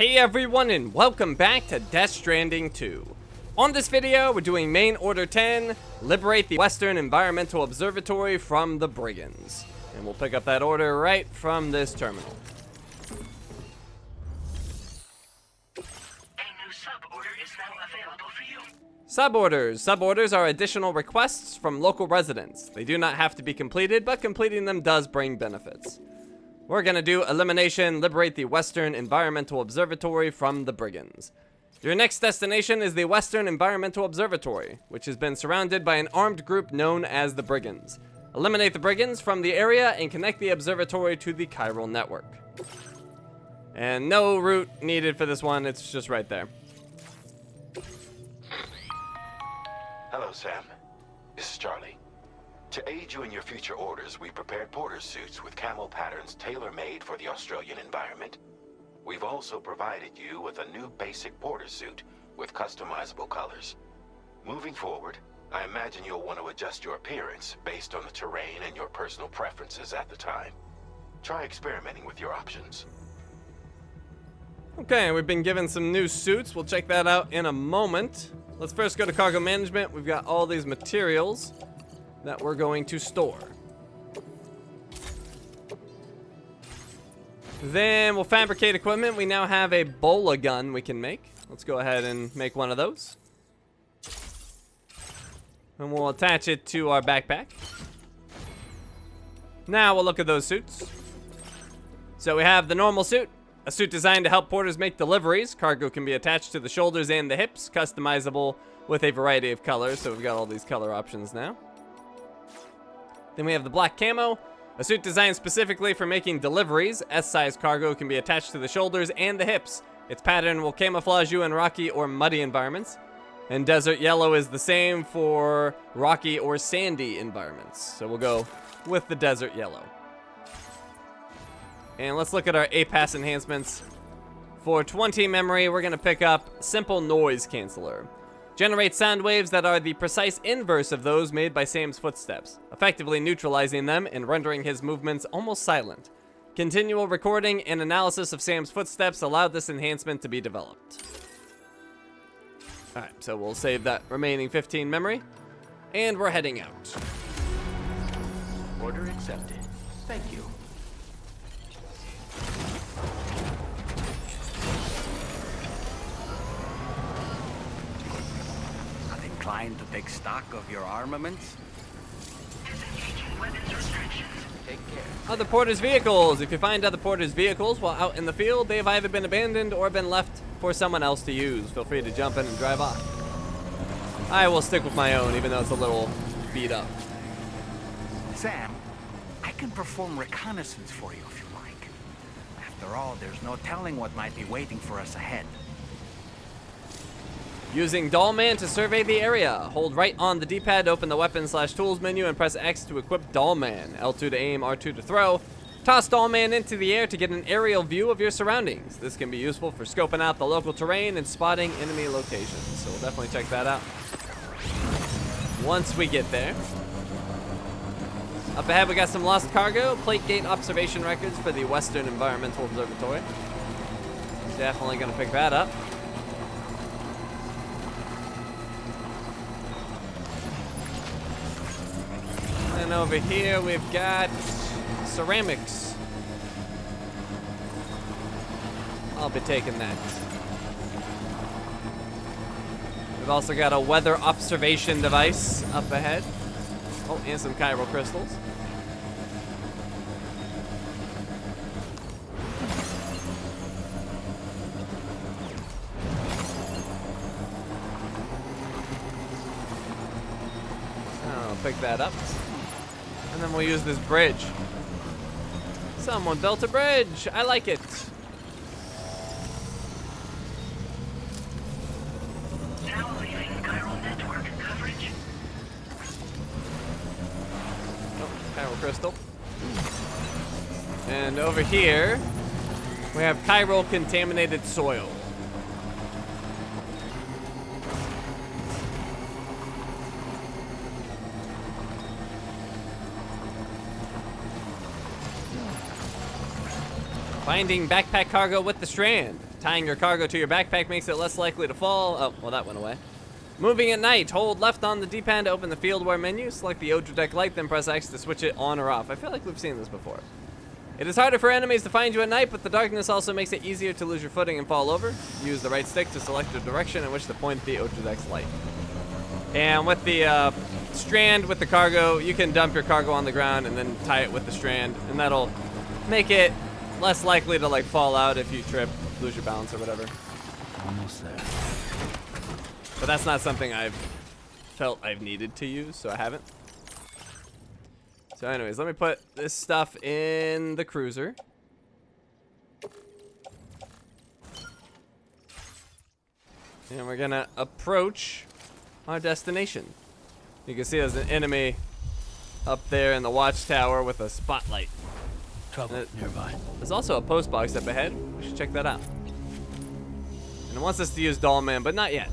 Hey everyone, and welcome back to Death Stranding 2. On this video, we're doing Main Order 10, Liberate the Western Environmental Observatory from the Brigands. And we'll pick up that order right from this terminal. A new sub-order is now available for you. Suborders. Suborders are additional requests from local residents. They do not have to be completed, but completing them does bring benefits. We're gonna do Elimination, Liberate the Western Environmental Observatory from the Brigands. Your next destination is the Western Environmental Observatory, which has been surrounded by an armed group known as the Brigands. Eliminate the Brigands from the area and connect the observatory to the chiral network. And no route needed for this one, it's just right there. Hello, Sam. This is Charlie. To aid you in your future orders, we prepared porter suits with camo patterns tailor-made for the Australian environment. We've also provided you with a new basic porter suit with customizable colors. Moving forward, I imagine you'll want to adjust your appearance based on the terrain and your personal preferences at the time. Try experimenting with your options. Okay, we've been given some new suits. We'll check that out in a moment. Let's first go to cargo management. We've got all these materials that we're going to store. Then we'll fabricate equipment. We now have a bola gun we can make. Let's go ahead and make one of those. And we'll attach it to our backpack. Now we'll look at those suits. So we have the normal suit, a suit designed to help porters make deliveries. Cargo can be attached to the shoulders and the hips, customizable with a variety of colors. So we've got all these color options now. Then we have the black camo, a suit designed specifically for making deliveries. S-size cargo can be attached to the shoulders and the hips. Its pattern will camouflage you in rocky or muddy environments. And desert yellow is the same for rocky or sandy environments. So we'll go with the desert yellow. And let's look at our APAS enhancements. For 20 memory, we're gonna pick up Simple Noise Canceller. Generate sound waves that are the precise inverse of those made by Sam's footsteps, effectively neutralizing them and rendering his movements almost silent. Continual recording and analysis of Sam's footsteps allowed this enhancement to be developed. Alright, so we'll save that remaining 15 memory, and we're heading out. Order accepted. Thank you. Inclined to take stock of your armaments? Disengaging weapons restrictions. Take care. Other porters' vehicles. If you find other porters' vehicles while out in the field, they have either been abandoned or been left for someone else to use. Feel free to jump in and drive off. I will stick with my own, even though it's a little beat up. Sam, I can perform reconnaissance for you if you like. After all, there's no telling what might be waiting for us ahead. Using Dollman to survey the area. Hold right on the D-pad to open the weapon/tools menu and press X to equip Dollman. L2 to aim, R2 to throw. Toss Dollman into the air to get an aerial view of your surroundings. This can be useful for scoping out the local terrain and spotting enemy locations. So we'll definitely check that out once we get there. Up ahead we got some lost cargo. Plate gate observation records for the Western Environmental Observatory. Definitely gonna pick that up. And over here we've got ceramics. I'll be taking that. We've also got a weather observation device up ahead. Oh, and some chiral crystals. I'll pick that up. And then we'll use this bridge. Someone built a bridge. I like it. Now leaving chiral network coverage. Oh, chiral crystal. And over here, we have chiral contaminated soil. Finding backpack cargo with the strand. Tying your cargo to your backpack makes it less likely to fall. Oh, well, that went away. Moving at night. Hold left on the D-pad to open the fieldware menu. Select the Odradek light, then press X to switch it on or off. I feel like we've seen this before. It is harder for enemies to find you at night, but the darkness also makes it easier to lose your footing and fall over. Use the right stick to select the direction in which to point the Odradek's light. And with the strand with the cargo, you can dump your cargo on the ground and then tie it with the strand, and that'll make it less likely to like fall out if you trip, lose your balance or whatever. Almost there. But that's not something I've felt I've needed to use, so I haven't. So anyways, let me put this stuff in the cruiser. And we're gonna approach our destination. You can see there's an enemy up there in the watchtower with a spotlight. Trouble nearby. There's also a post box up ahead. We should check that out. And it wants us to use Dollman, but not yet.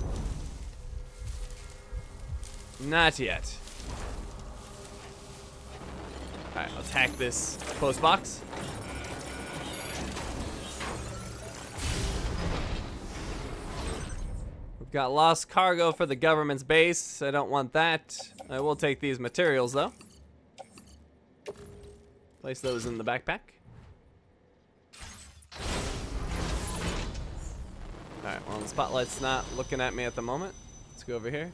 Not yet. Alright, let's hack this post box. We've got lost cargo for the government's base. I don't want that. I will take these materials though. Place those in the backpack. Alright, well the spotlight's not looking at me at the moment. Let's go over here.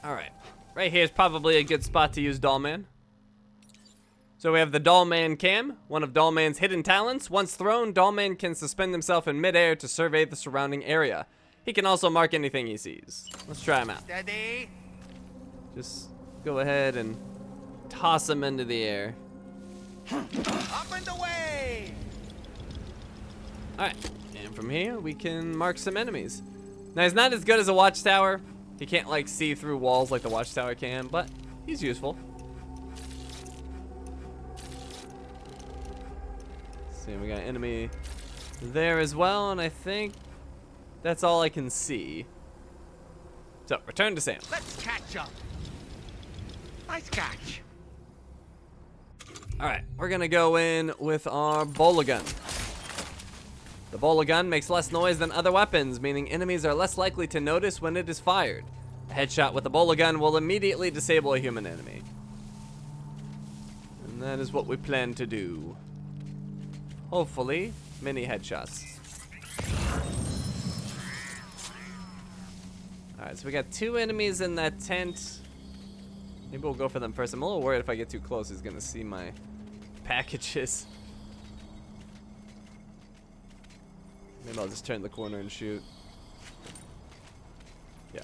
Alright, right here is probably a good spot to use Dollman. So we have the Dollman Cam, one of Dollman's hidden talents. Once thrown, Dollman can suspend himself in midair to survey the surrounding area. He can also mark anything he sees. Let's try him out. Steady. Just go ahead and toss him into the air. Up and away. Alright, and from here we can mark some enemies. Now he's not as good as a watchtower. He can't like see through walls like the watchtower can, but he's useful. See, we got an enemy there as well, and I think that's all I can see. So, return to Sam. Let's catch up. Nice catch. Alright, we're gonna go in with our bowler gun. The bowler gun makes less noise than other weapons, meaning enemies are less likely to notice when it is fired. A headshot with a bowler gun will immediately disable a human enemy. And that is what we plan to do. Hopefully, many headshots. Alright, so we got 2 enemies in that tent. Maybe we'll go for them first. I'm a little worried if I get too close, he's gonna see my packages. Maybe I'll just turn the corner and shoot. Yeah.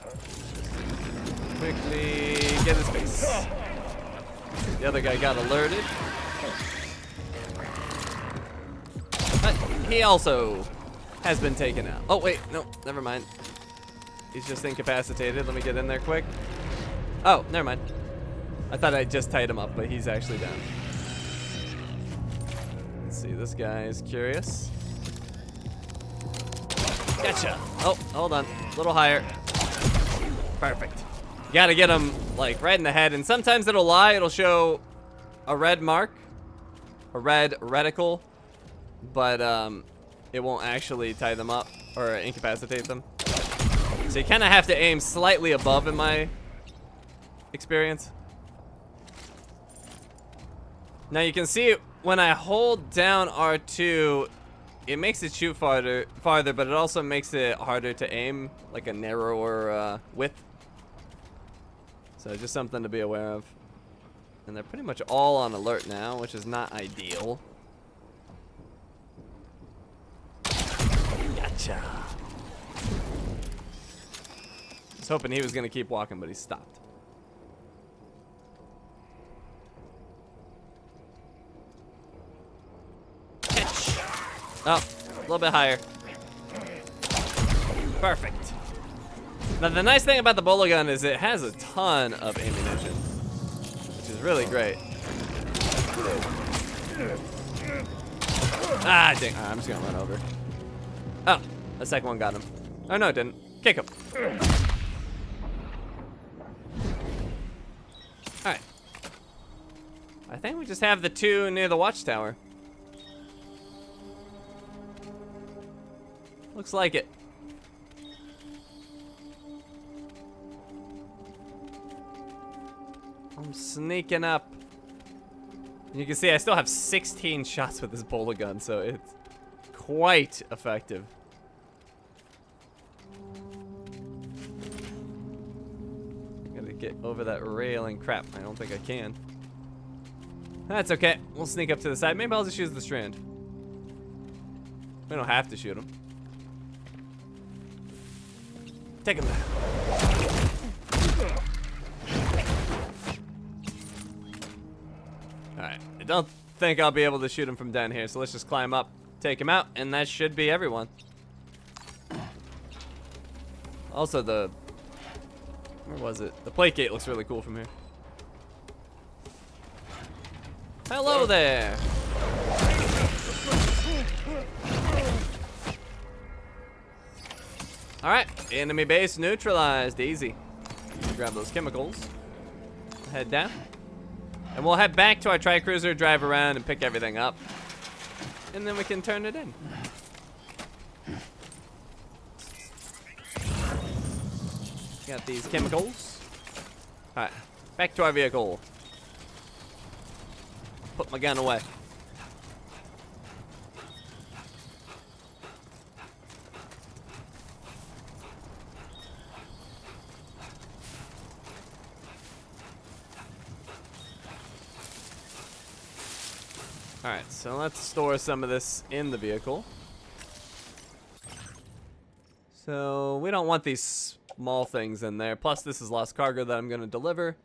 Quickly get his face. The other guy got alerted. But he also has been taken out. Oh, wait. No, never mind. He's just incapacitated. Let me get in there quick. Oh, never mind. I thought I just tied him up, but he's actually down. Let's see. This guy is curious. Gotcha. Oh, hold on. A little higher. Perfect. You gotta get him, like, right in the head. And sometimes it'll lie. It'll show a red mark. A red reticle. But, it won't actually tie them up or incapacitate them. So you kind of have to aim slightly above in my experience. Now you can see when I hold down R2, it makes it shoot farther, but it also makes it harder to aim, like a narrower width. So just something to be aware of. And they're pretty much all on alert now, which is not ideal. Gotcha. I was hoping he was gonna keep walking, but he stopped. Catch. Oh, a little bit higher. Perfect. Now the nice thing about the bowler gun is it has a ton of ammunition, which is really great. Ah, dang. I'm just gonna run over. Oh, the second one got him. Oh, no, it didn't. Kick him. Alright. I think we just have the two near the watchtower. Looks like it. I'm sneaking up. And you can see I still have 16 shots with this bola gun, so it's quite effective. I gotta get over that railing. Crap, I don't think I can. That's okay. We'll sneak up to the side. Maybe I'll just use the strand. We don't have to shoot him. Take him down. Alright, I don't think I'll be able to shoot him from down here, so let's just climb up, take him out, and that should be everyone. Also, where was it? The plate gate looks really cool from here. Hello there! Alright, enemy base neutralized. Easy. Grab those chemicals. Head down. And we'll head back to our tri-cruiser, drive around, and pick everything up. And then we can turn it in. Got these chemicals. Alright, back to our vehicle. Put my gun away. Alright, so let's store some of this in the vehicle. So we don't want these small things in there. Plus this is lost cargo that I'm going to deliver.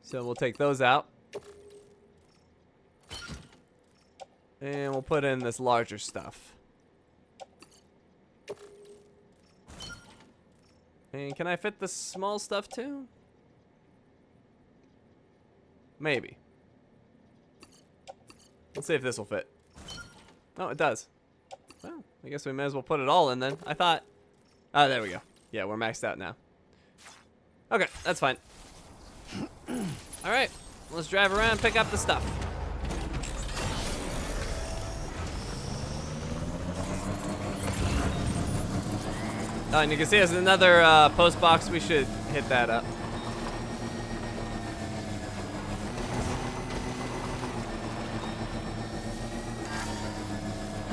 So we'll take those out. And we'll put in this larger stuff. And can I fit the small stuff too? Maybe. Let's see if this will fit. Oh, it does. Well, I guess we may as well put it all in then. I thought... Oh, there we go. Yeah, we're maxed out now. Okay, that's fine. Alright, let's drive around, pick up the stuff. Oh, and you can see there's another post box. We should hit that up.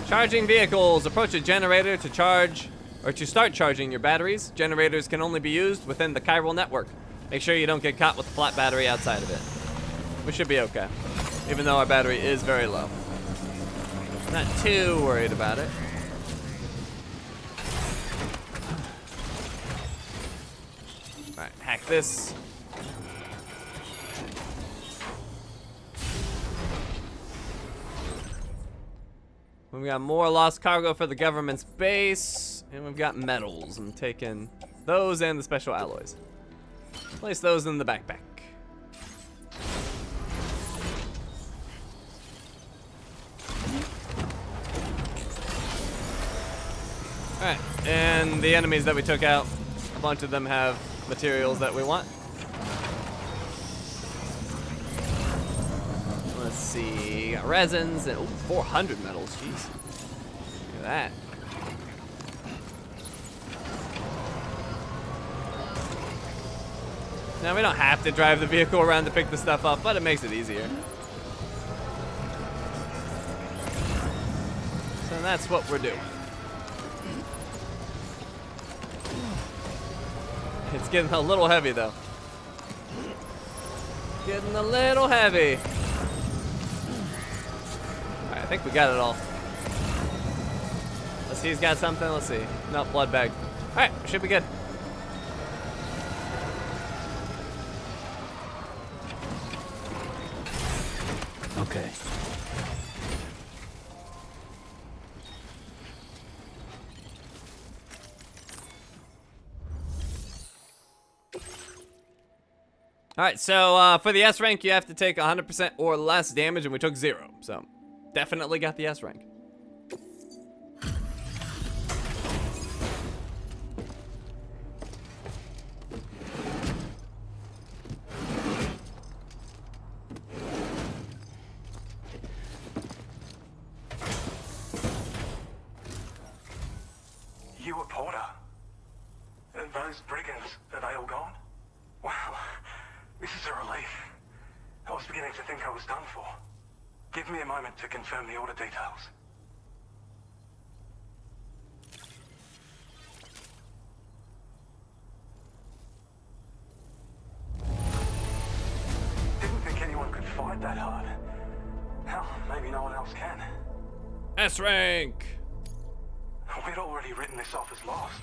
Charging vehicles. Approach a generator to charge or to start charging your batteries. Generators can only be used within the chiral network. Make sure you don't get caught with a flat battery outside of it. We should be okay, even though our battery is very low. Not too worried about it. Alright, hack this. We've got more lost cargo for the government's base, and we've got metals. I'm taking those and the special alloys. Place those in the backpack. Alright, and the enemies that we took out, a bunch of them have materials that we want. Let's see, got resins and 400 metals, jeez. Look at that. Now we don't have to drive the vehicle around to pick the stuff up, but it makes it easier. So that's what we're doing. It's getting a little heavy though. Getting a little heavy. Alright, I think we got it all. Let's see, he's got something. Let's see. No, blood bag. Alright, should be good. Okay. Alright, so for the S rank, you have to take 100% or less damage, and we took 0. So, definitely got the S rank. This is a relief. I was beginning to think I was done for. Give me a moment to confirm the order details. Didn't think anyone could fight that hard. Hell, maybe no one else can. S rank. We'd already written this off as lost.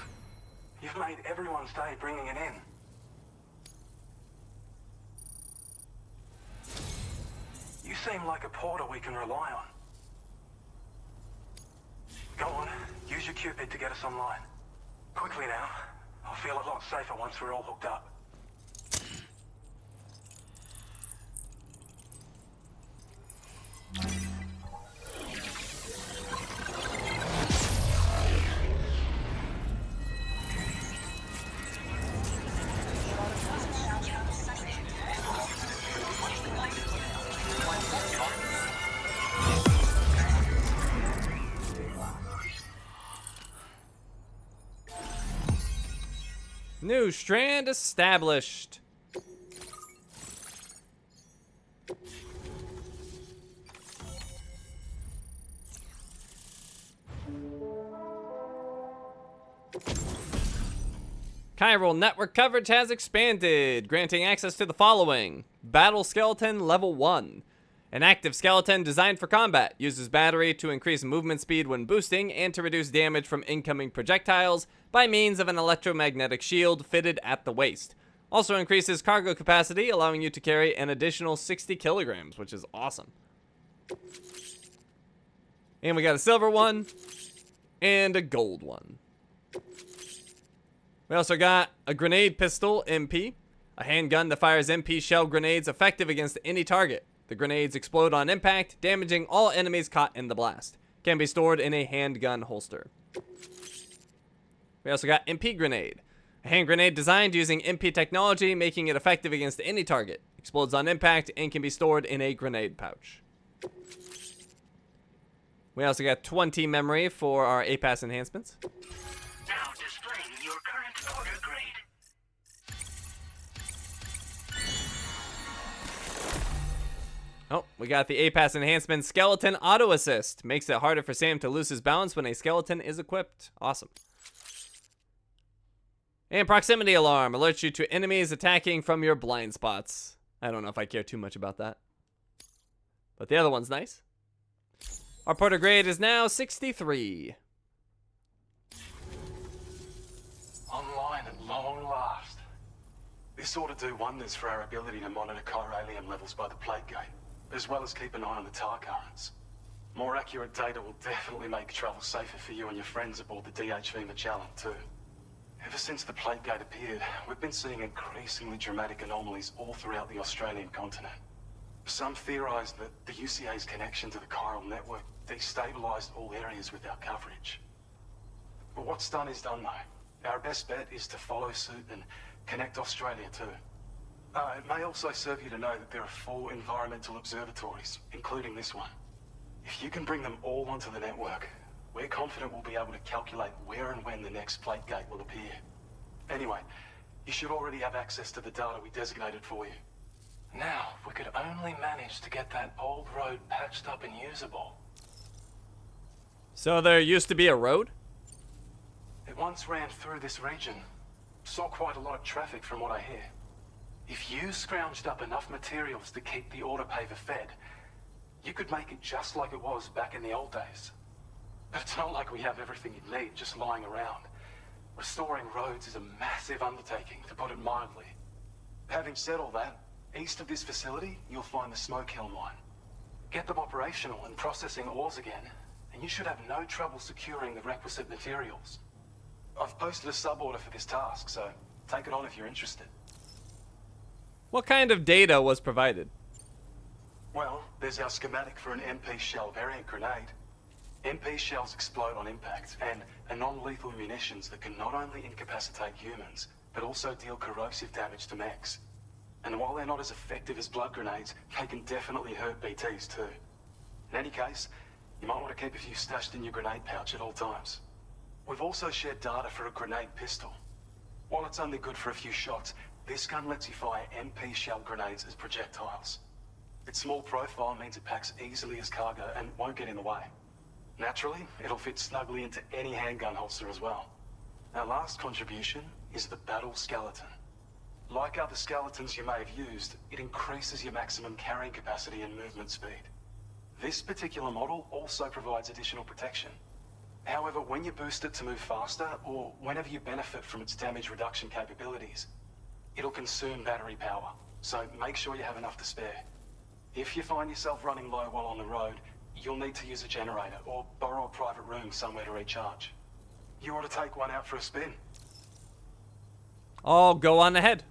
You've made everyone's day bringing it in. You seem like a porter we can rely on. Go on, use your Cupid to get us online. Quickly now. I'll feel a lot safer once we're all hooked up. New strand established. Chiral network coverage has expanded, granting access to the following. Battle Skeleton Level 1. An active skeleton designed for combat, uses battery to increase movement speed when boosting and to reduce damage from incoming projectiles by means of an electromagnetic shield fitted at the waist. Also increases cargo capacity, allowing you to carry an additional 60 kilograms, which is awesome. And we got a silver one and a gold one. We also got a grenade pistol, MP, a handgun that fires MP shell grenades effective against any target. The grenades explode on impact, damaging all enemies caught in the blast. Can be stored in a handgun holster. We also got MP grenade, a hand grenade designed using MP technology, making it effective against any target. Explodes on impact and can be stored in a grenade pouch. We also got 20 memory for our APAS enhancements. Now displaying your current order grade. Oh, we got the APAS enhancement Skeleton Auto Assist. Makes it harder for Sam to lose his balance when a skeleton is equipped. Awesome. And Proximity Alarm alerts you to enemies attacking from your blind spots. I don't know if I care too much about that, but the other one's nice. Our porter grade is now 63. Online at long last. This ought to do wonders for our ability to monitor chiralium levels by the plate gate, as well as keep an eye on the tar currents. More accurate data will definitely make travel safer for you and your friends aboard the DHV Magellan too. Ever since the plate gate appeared, we've been seeing increasingly dramatic anomalies all throughout the Australian continent. Some theorize that the UCA's connection to the chiral network destabilized all areas with our coverage. But what's done is done though. Our best bet is to follow suit and connect Australia too. It may also serve you to know that there are 4 environmental observatories, including this one. If you can bring them all onto the network, we're confident we'll be able to calculate where and when the next plate gate will appear. Anyway, you should already have access to the data we designated for you. Now, if we could only manage to get that old road patched up and usable. So there used to be a road? It once ran through this region. Saw quite a lot of traffic from what I hear. If you scrounged up enough materials to keep the autopaver fed, you could make it just like it was back in the old days. But it's not like we have everything you need just lying around. Restoring roads is a massive undertaking, to put it mildly. Having said all that, east of this facility, you'll find the Smoke Hill mine. Get them operational and processing ores again, and you should have no trouble securing the requisite materials. I've posted a sub-order for this task, so take it on if you're interested. What kind of data was provided? Well, there's our schematic for an MP shell variant grenade. MP shells explode on impact, and are non-lethal munitions that can not only incapacitate humans, but also deal corrosive damage to mechs. And while they're not as effective as blood grenades, they can definitely hurt BTs too. In any case, you might want to keep a few stashed in your grenade pouch at all times. We've also shared data for a grenade pistol. While it's only good for a few shots, This gun lets you fire MP shell grenades as projectiles. Its small profile means it packs easily as cargo and won't get in the way. Naturally, it'll fit snugly into any handgun holster as well. Our last contribution is the Battle Skeleton. Like other skeletons you may have used, it increases your maximum carrying capacity and movement speed. This particular model also provides additional protection. However, when you boost it to move faster, or whenever you benefit from its damage reduction capabilities, it'll consume battery power, so make sure you have enough to spare. If you find yourself running low while on the road, you'll need to use a generator or borrow a private room somewhere to recharge. You ought to take one out for a spin. Oh, go on ahead.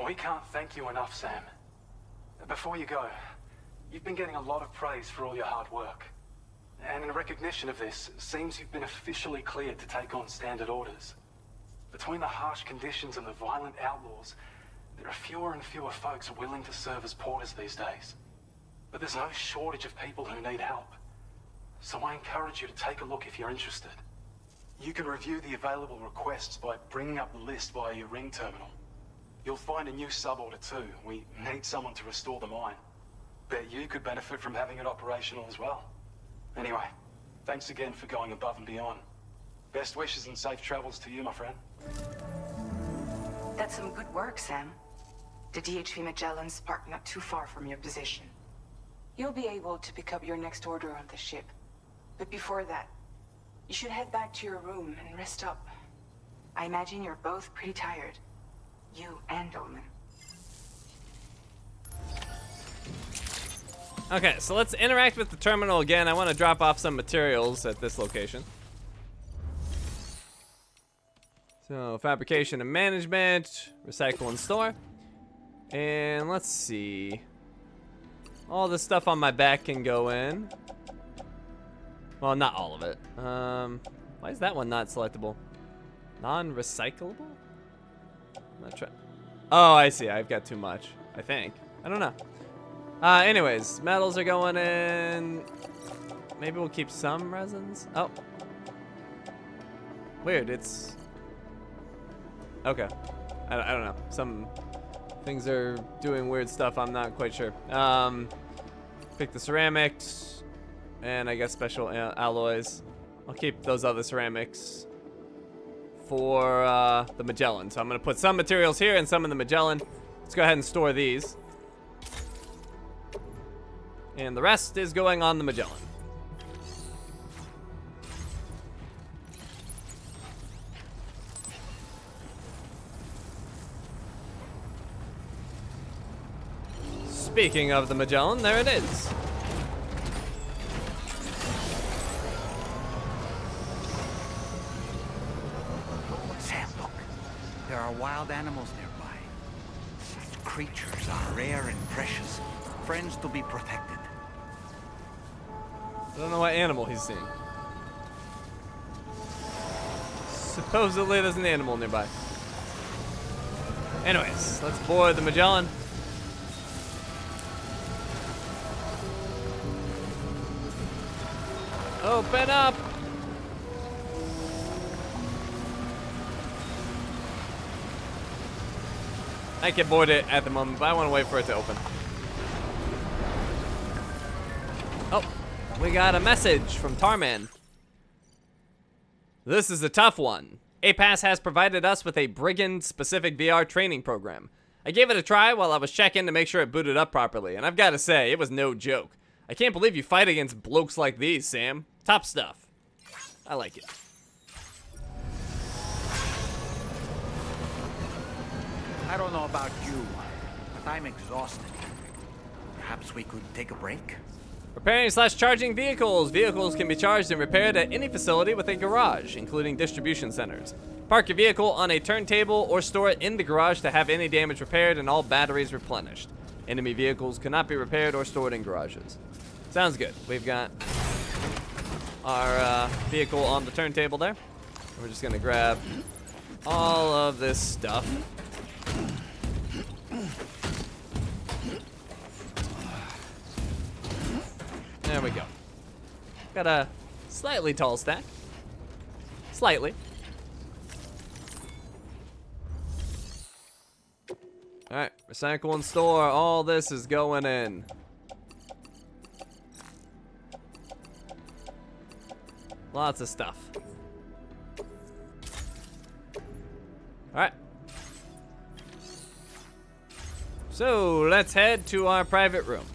We can't thank you enough, Sam. Before you go, you've been getting a lot of praise for all your hard work. And in recognition of this, it seems you've been officially cleared to take on standard orders. Between the harsh conditions and the violent outlaws, there are fewer and fewer folks willing to serve as porters these days. But there's no shortage of people who need help. So I encourage you to take a look if you're interested. You can review the available requests by bringing up the list via your ring terminal. You'll find a new sub-order too. We need someone to restore the mine. Bet you could benefit from having it operational as well. Anyway, thanks again for going above and beyond. Best wishes and safe travels to you, my friend. That's some good work, Sam. The DHV Magellan's parked not too far from your position. You'll be able to pick up your next order on the ship. But before that, you should head back to your room and rest up. I imagine you're both pretty tired. You and Omen. Okay, so let's interact with the terminal again. I want to drop off some materials at this location. So, fabrication and management, recycle and store. And let's see. All the stuff on my back can go in. Well, not all of it. Why is that one not selectable? Non-recyclable? Not try. Oh, I see. I've got too much, I think. I don't know. Anyways, metals are going in. Maybe we'll keep some resins. Oh. Weird, it's... Okay. I don't know. Some things are doing weird stuff. I'm not quite sure. Pick the ceramics. And I guess special alloys. I'll keep those other ceramics for the Magellan. So I'm going to put some materials here and some in the Magellan. Let's go ahead and store these. And the rest is going on the Magellan. Speaking of the Magellan, there it is. Sam, look. There are wild animals nearby. Such creatures are rare and precious. Friends to be protected. I don't know what animal he's seeing. Supposedly there's an animal nearby. Anyways, let's board the Magellan. Open up! I can board it at the moment, but I want to wait for it to open. Oh, we got a message from Tarman. This is a tough one. APAS has provided us with a brigand-specific VR training program. I gave it a try while I was checking to make sure it booted up properly, and I've got to say, it was no joke. I can't believe you fight against blokes like these, Sam. Top stuff. I like it. I don't know about you, but I'm exhausted. Perhaps we could take a break? Repairing/charging vehicles. Vehicles can be charged and repaired at any facility with a garage, including distribution centers. Park your vehicle on a turntable or store it in the garage to have any damage repaired and all batteries replenished. Enemy vehicles cannot be repaired or stored in garages. Sounds good. We've got our vehicle on the turntable there. We're just gonna grab all of this stuff. There we go. Got a slightly tall stack. Slightly. Alright, recycle and store. All this is going in. Lots of stuff. Alright. So, let's head to our private room.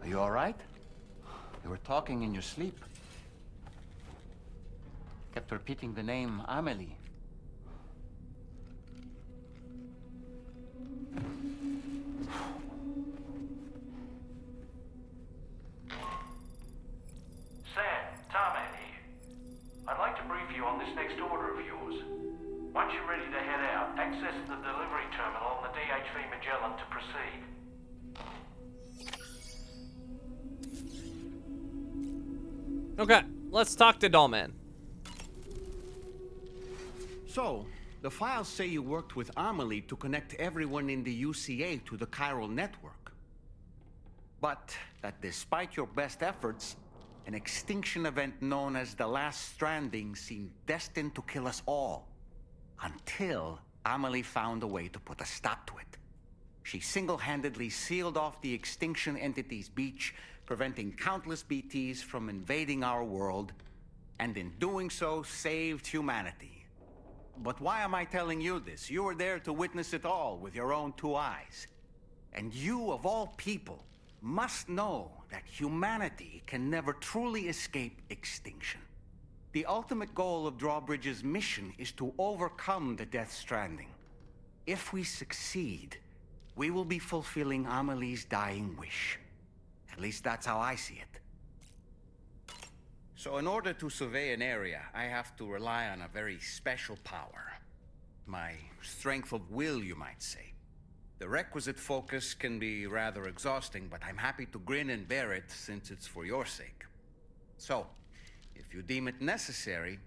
Are you all right? You were talking in your sleep. Kept repeating the name Amelie. Sam, Tarman here. I'd like to brief you on this next order of yours. Once you're ready to head out, access the delivery terminal on the DHV Magellan to proceed. Okay, let's talk to Dollman. So, the files say you worked with Amelie to connect everyone in the UCA to the chiral network. But that despite your best efforts, an extinction event known as the Last Stranding seemed destined to kill us all. Until Amelie found a way to put a stop to it. She single-handedly sealed off the extinction entity's beach, preventing countless BTs from invading our world, and in doing so, saved humanity. But why am I telling you this? You were there to witness it all with your own two eyes. And you, of all people, must know that humanity can never truly escape extinction. The ultimate goal of Drawbridge's mission is to overcome the Death Stranding. If we succeed, we will be fulfilling Amelie's dying wish. At least that's how I see it. So in order to survey an area, I have to rely on a very special power. My strength of will, you might say. The requisite focus can be rather exhausting, but I'm happy to grin and bear it since it's for your sake. So, if you deem it necessary,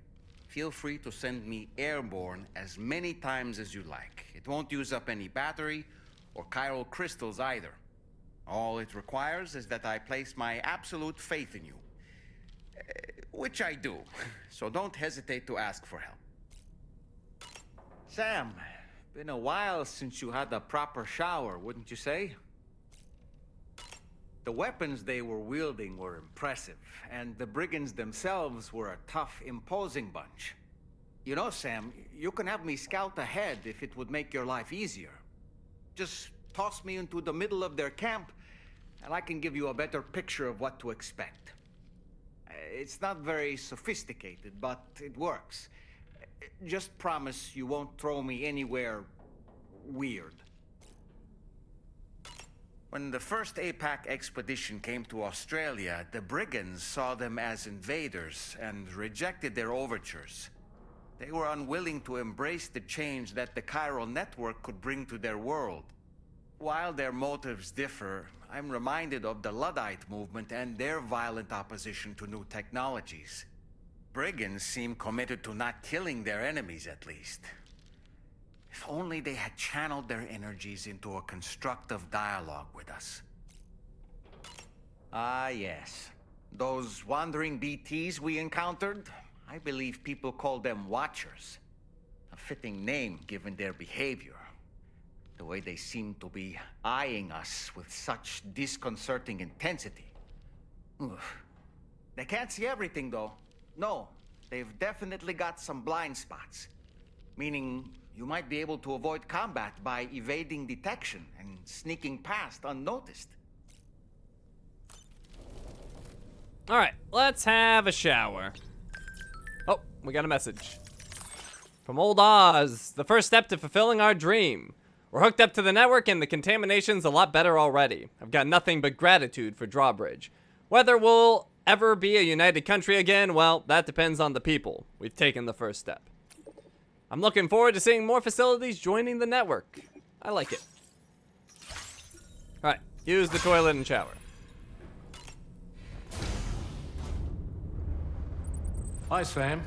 feel free to send me airborne as many times as you like. It won't use up any battery or chiral crystals either. All it requires is that I place my absolute faith in you. Which I do, so don't hesitate to ask for help. Sam, been a while since you had a proper shower, wouldn't you say? The weapons they were wielding were impressive, and the brigands themselves were a tough, imposing bunch. You know, Sam, you can have me scout ahead if it would make your life easier. Just toss me into the middle of their camp, and I can give you a better picture of what to expect. It's not very sophisticated, but it works. Just promise you won't throw me anywhere weird. When the first APAC expedition came to Australia, the brigands saw them as invaders and rejected their overtures. They were unwilling to embrace the change that the chiral network could bring to their world. While their motives differ, I'm reminded of the Luddite movement and their violent opposition to new technologies. Brigands seem committed to not killing their enemies, at least. If only they had channeled their energies into a constructive dialogue with us. Ah, yes. Those wandering BTs we encountered, I believe people call them Watchers. A fitting name given their behavior. The way they seem to be eyeing us with such disconcerting intensity. Oof. They can't see everything, though. No, they've definitely got some blind spots. Meaning, you might be able to avoid combat by evading detection and sneaking past unnoticed. Alright, let's have a shower. Oh, we got a message. From old Oz, the first step to fulfilling our dream. We're hooked up to the network and the contamination's a lot better already. I've got nothing but gratitude for Drawbridge. Whether we'll ever be a united country again, well, that depends on the people. We've taken the first step. I'm looking forward to seeing more facilities joining the network. I like it. Alright, use the toilet and shower. Hi, Sam.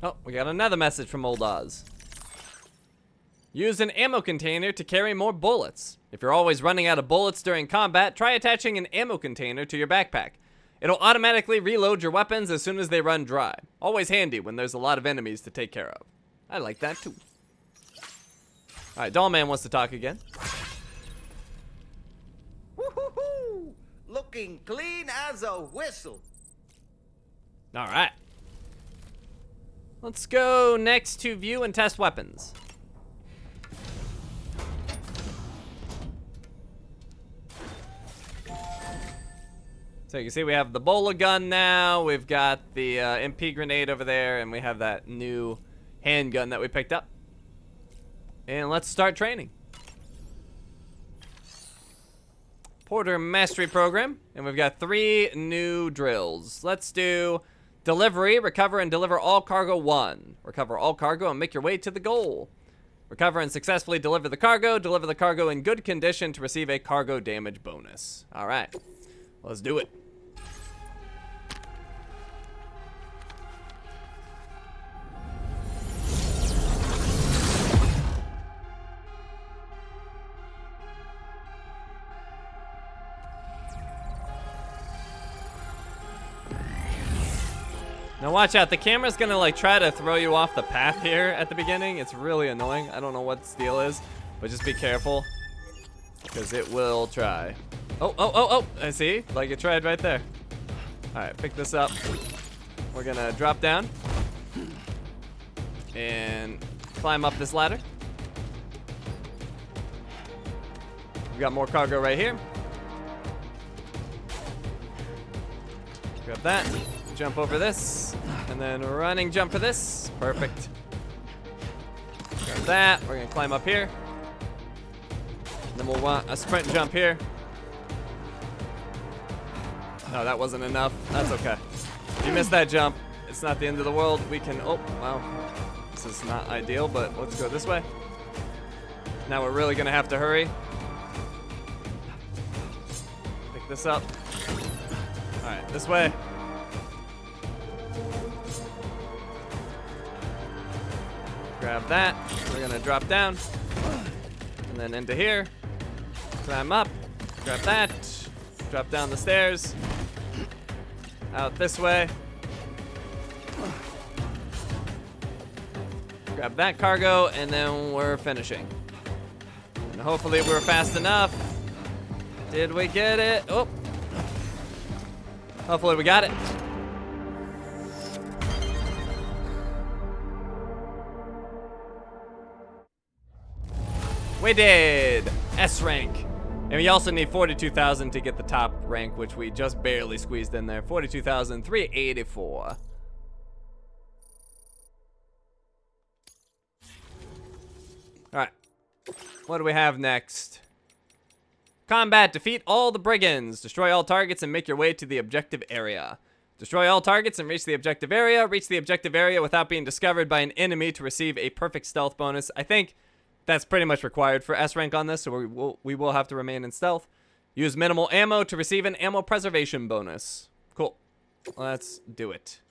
Oh, we got another message from old Oz. Use an ammo container to carry more bullets. If you're always running out of bullets during combat, try attaching an ammo container to your backpack. It'll automatically reload your weapons as soon as they run dry. Always handy when there's a lot of enemies to take care of. I like that too. Alright, Dollman wants to talk again. Woohoo! Looking clean as a whistle. Alright. Let's go next to view and test weapons. So you can see we have the bola gun now, we've got the MP grenade over there, and we have that new handgun that we picked up. And let's start training. Porter Mastery Program, and we've got 3 new drills. Let's do Delivery, recover and deliver all cargo 1. Recover all cargo and make your way to the goal. Recover and successfully deliver the cargo in good condition to receive a cargo damage bonus. All right, let's do it. Now watch out, the camera's gonna like try to throw you off the path here at the beginning. It's really annoying. I don't know what the deal is, but just be careful because it will try. Oh, I see, like it tried right there. All right, pick this up. We're gonna drop down and climb up this ladder. We got more cargo right here. Grab that. Jump over this, and then running jump for this. Perfect. Grab that. We're gonna climb up here. And then we'll want a sprint jump here. No, that wasn't enough. That's okay. If you missed that jump, it's not the end of the world. We can, oh, wow. This is not ideal, but let's go this way. Now we're really gonna have to hurry. Pick this up. All right, this way. Grab that. We're gonna drop down. And then into here. Climb up. Grab that. Drop down the stairs. Out this way. Grab that cargo, and then we're finishing. And hopefully we're fast enough. Did we get it? Oh. Hopefully we got it. We did! S rank. And we also need 42,000 to get the top rank, which we just barely squeezed in there. 42,384. Alright. What do we have next? Combat, defeat all the brigands. Destroy all targets and make your way to the objective area. Destroy all targets and reach the objective area. Reach the objective area without being discovered by an enemy to receive a perfect stealth bonus. I think that's pretty much required for S rank on this, so we will have to remain in stealth. Use minimal ammo to receive an ammo preservation bonus. Cool. Let's do it.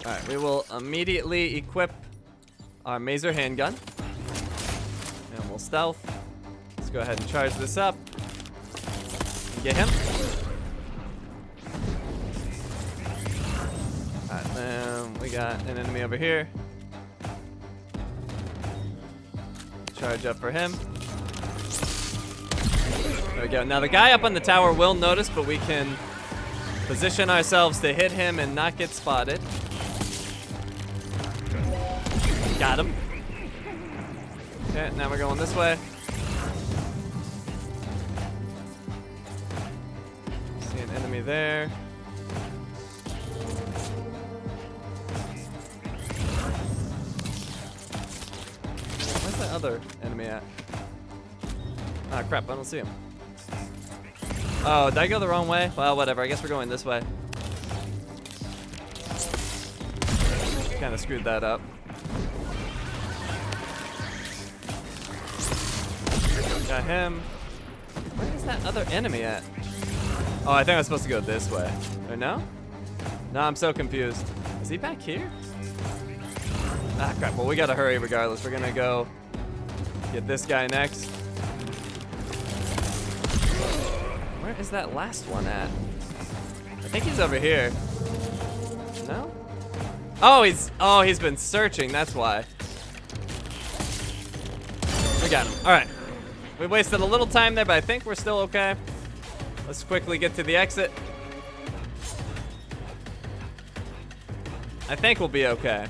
Alright, we will immediately equip our Maser handgun. And we'll stealth. Let's go ahead and charge this up. And get him. Alright, then we got an enemy over here. Charge up for him. There we go. Now the guy up on the tower will notice, but we can position ourselves to hit him and not get spotted. Got him. Okay, now we're going this way. See an enemy there. Where's that other enemy at? Ah, crap, I don't see him. Oh, did I go the wrong way? Well, whatever, I guess we're going this way. Kind of screwed that up. Got him. Where is that other enemy at? Oh, I think I'm supposed to go this way. Or no? No, I'm so confused. Is he back here? Ah, crap. Well, we gotta hurry regardless. We're gonna go get this guy next. Where is that last one at? I think he's over here. No? Oh, he's been searching. That's why. We got him. All right. We wasted a little time there, but I think we're still okay. Let's quickly get to the exit. I think we'll be okay.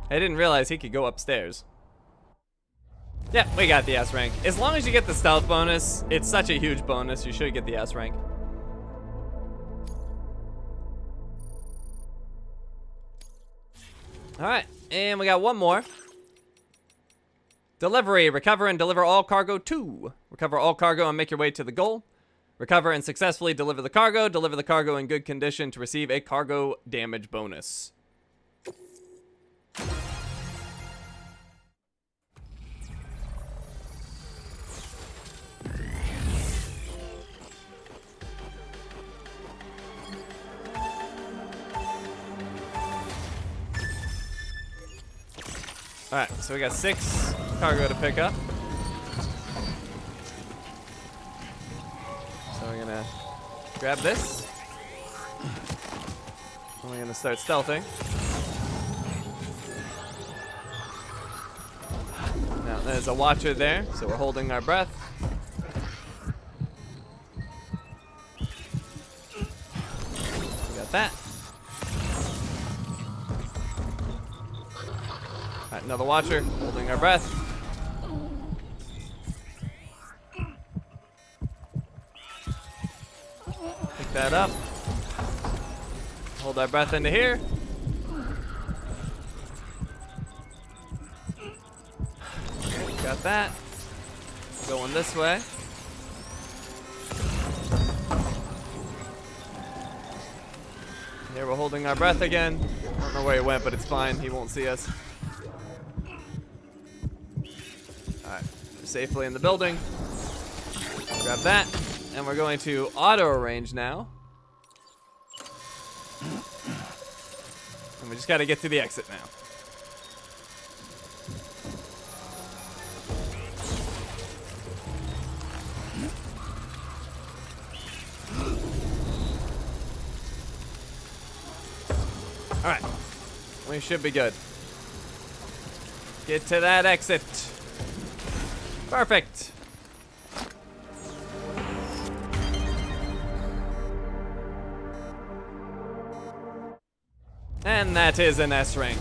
I didn't realize he could go upstairs. Yeah, we got the S rank. As long as you get the stealth bonus, it's such a huge bonus, you should get the S rank. Alright, and we got one more. Delivery, recover and deliver all cargo 2. Recover all cargo and make your way to the goal. Recover and successfully deliver the cargo in good condition to receive a cargo damage bonus. Alright, so we got 6 cargo to pick up. So we're gonna grab this. And we're gonna start stealthing. Now there's a watcher there, so we're holding our breath. We got that. Alright, another watcher, holding our breath. Pick that up. Hold our breath into here. Okay, got that. Going this way. Here we're holding our breath again. I don't know where he went, but it's fine. He won't see us. Alright, we're safely in the building. Grab that. And we're going to auto arrange now. And we just gotta get to the exit now. Alright, we should be good. Get to that exit. Perfect. And that is an S rank.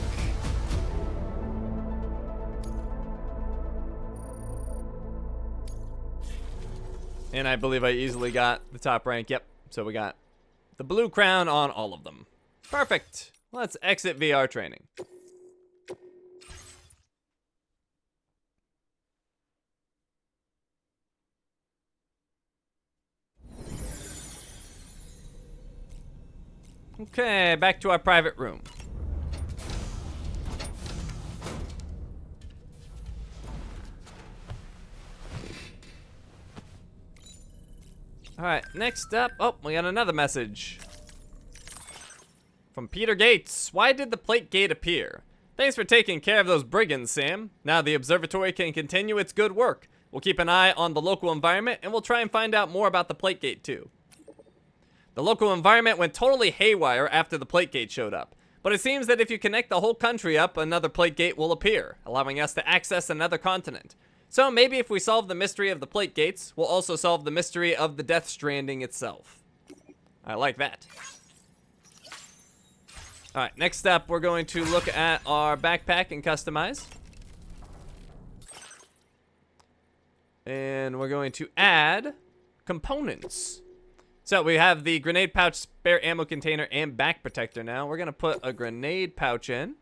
And I believe I easily got the top rank. Yep. So we got the blue crown on all of them. Perfect. Let's exit VR training. Okay, back to our private room. Alright, next up, oh, we got another message. From Peter Gates. Why did the plate gate appear? Thanks for taking care of those brigands, Sam. Now the observatory can continue its good work. We'll keep an eye on the local environment, and we'll try and find out more about the plate gate, too. The local environment went totally haywire after the plate gate showed up. But it seems that if you connect the whole country up, another plate gate will appear, allowing us to access another continent. So maybe if we solve the mystery of the plate gates, we'll also solve the mystery of the Death Stranding itself. I like that. Alright, next up, we're going to look at our backpack and customize. And we're going to add components. So we have the grenade pouch, spare ammo container, and back protector now. We're going to put a grenade pouch in.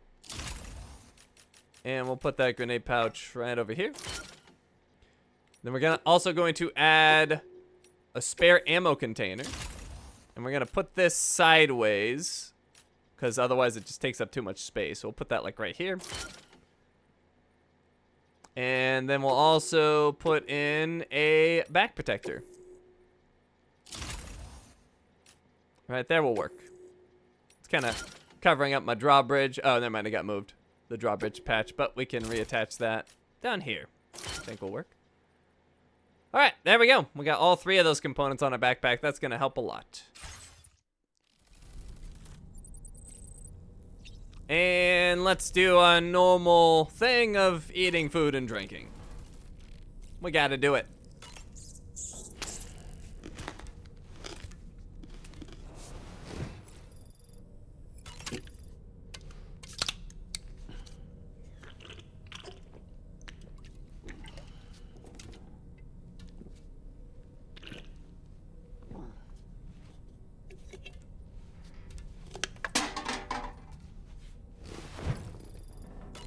And we'll put that grenade pouch right over here. Then we're also going to add a spare ammo container. And we're going to put this sideways, because otherwise it just takes up too much space. So we'll put that like right here. And then we'll also put in a back protector. Right there will work. It's kind of covering up my drawbridge. Oh, never mind, it got moved. The drawbridge patch, but we can reattach that down here. I think will work. All right, there we go. We got all three of those components on our backpack. That's going to help a lot. And let's do a normal thing of eating food and drinking. We got to do it.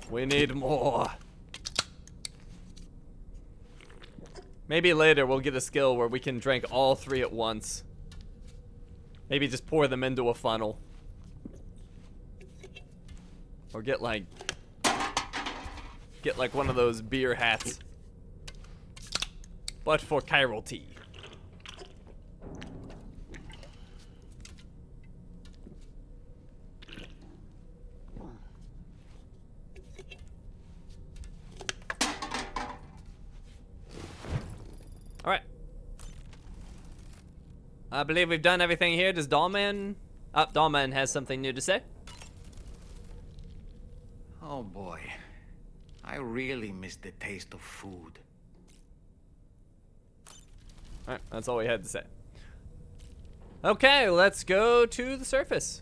We need more. Maybe later we'll get a skill where we can drink all three at once. Maybe just pour them into a funnel. Or get like one of those beer hats. But for chiral tea. Alright. I believe we've done everything here. Does Dollman... Oh, Dollman has something new to say. Oh boy. I really miss the taste of food. Alright, that's all we had to say. Okay, let's go to the surface.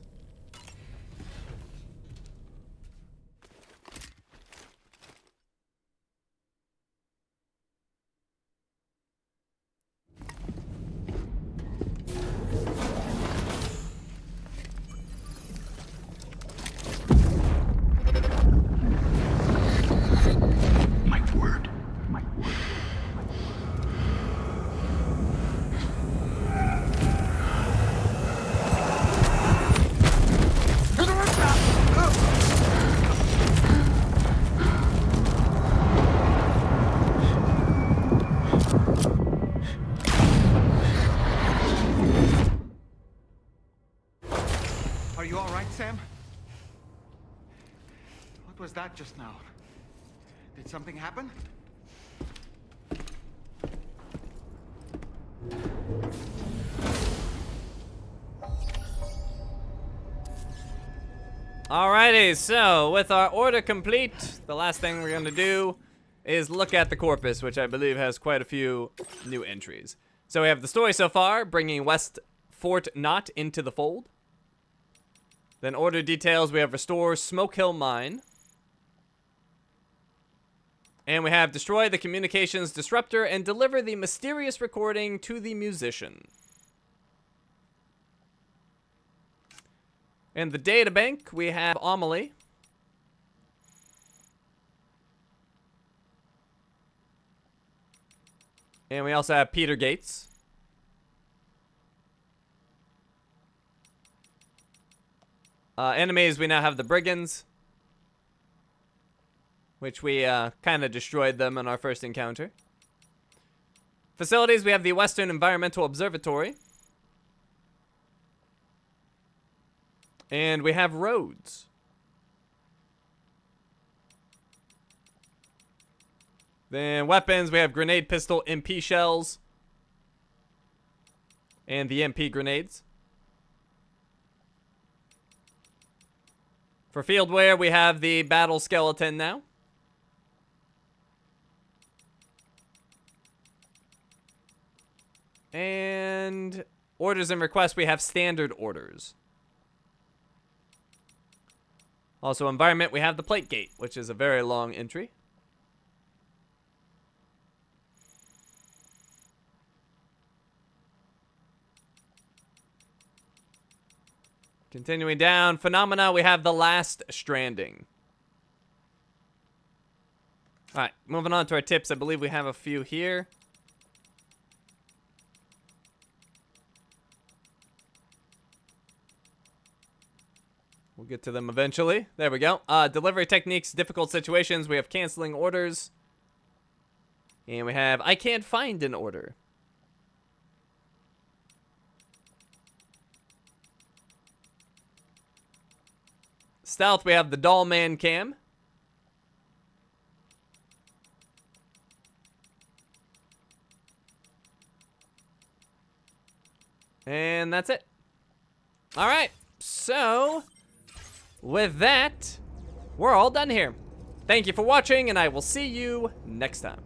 Are you all right, Sam? What was that just now? Did something happen? Alrighty, so with our order complete, the last thing we're gonna do is look at the corpus, which I believe has quite a few new entries. So we have the story so far, bringing West Fort Knott into the fold. Then order details, we have restore Smoke Hill Mine. And we have destroy the communications disruptor and deliver the mysterious recording to the musician. In the databank, we have Amelie. And we also have Peter Gates. Enemies, we now have the Brigands, which we kind of destroyed them in our first encounter. Facilities, we have the Western Environmental Observatory. And we have roads. Then weapons, we have grenade pistol, MP shells, and the MP grenades. For field wear, we have the battle skeleton now. And orders and requests, we have standard orders. Also, environment, we have the plate gate, which is a very long entry. Continuing down, phenomena, we have the last stranding. Alright, moving on to our tips. I believe we have a few here. We'll get to them eventually. There we go. Delivery techniques, difficult situations. We have canceling orders. And we have I can't find an order. Stealth, we have the doll man cam. And that's it. All right, so with that, we're all done here. Thank you for watching, and I will see you next time.